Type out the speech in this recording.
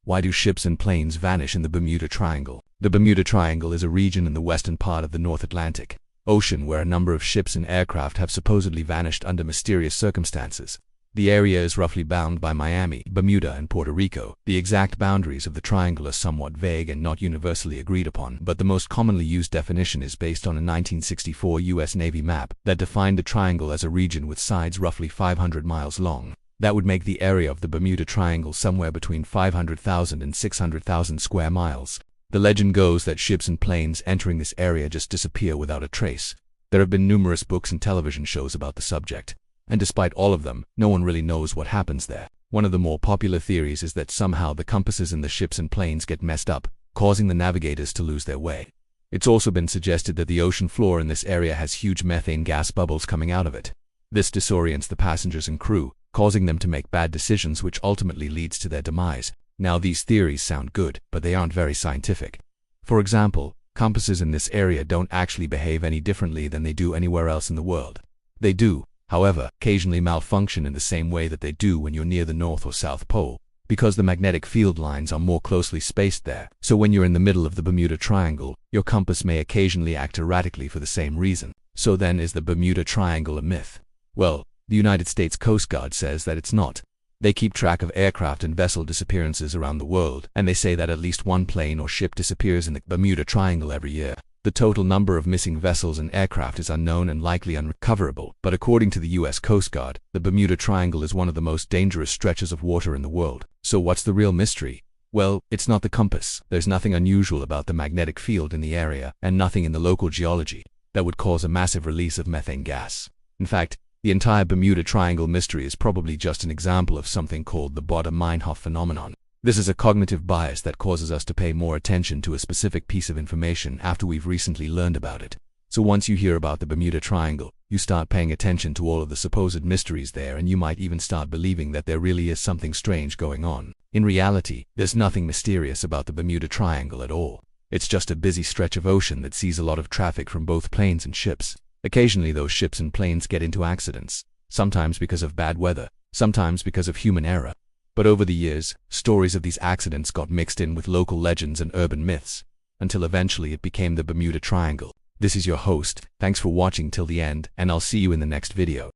Why do ships and planes vanish in the Bermuda Triangle? The Bermuda Triangle is a region in the western part of the North Atlantic Ocean where a number of ships and aircraft have supposedly vanished under mysterious circumstances. The area is roughly bound by Miami, Bermuda, and Puerto Rico. The exact boundaries of the triangle are somewhat vague and not universally agreed upon, but the most commonly used definition is based on a 1964 U.S. Navy map that defined the triangle as a region with sides roughly 500 miles long. That would make the area of the Bermuda Triangle somewhere between 500,000 and 600,000 square miles. The legend goes that ships and planes entering this area just disappear without a trace. There have been numerous books and television shows about the subject, and despite all of them, no one really knows what happens there. One of the more popular theories is that somehow the compasses in the ships and planes get messed up, causing the navigators to lose their way. It's also been suggested that the ocean floor in this area has huge methane gas bubbles coming out of it. This disorients the passengers and crew, causing them to make bad decisions which ultimately leads to their demise. Now these theories sound good, but they aren't very scientific. For example, compasses in this area don't actually behave any differently than they do anywhere else in the world. They do, however, occasionally malfunction in the same way that they do when you're near the North or South Pole, because the magnetic field lines are more closely spaced there. So when you're in the middle of the Bermuda Triangle, your compass may occasionally act erratically for the same reason. So then, is the Bermuda Triangle a myth? Well, the United States Coast Guard says that it's not. They keep track of aircraft and vessel disappearances around the world, and they say that at least one plane or ship disappears in the Bermuda Triangle every year. The total number of missing vessels and aircraft is unknown and likely unrecoverable, but according to the U.S. Coast Guard, the Bermuda Triangle is one of the most dangerous stretches of water in the world. So what's the real mystery? Well, it's not the compass. There's nothing unusual about the magnetic field in the area, and nothing in the local geology that would cause a massive release of methane gas. In fact, the entire Bermuda Triangle mystery is probably just an example of something called the Baader-Meinhof phenomenon. This is a cognitive bias that causes us to pay more attention to a specific piece of information after we've recently learned about it. So once you hear about the Bermuda Triangle, you start paying attention to all of the supposed mysteries there, and you might even start believing that there really is something strange going on. In reality, there's nothing mysterious about the Bermuda Triangle at all. It's just a busy stretch of ocean that sees a lot of traffic from both planes and ships. Occasionally those ships and planes get into accidents, sometimes because of bad weather, sometimes because of human error. But over the years, stories of these accidents got mixed in with local legends and urban myths, until eventually it became the Bermuda Triangle. This is your host, thanks for watching till the end, and I'll see you in the next video.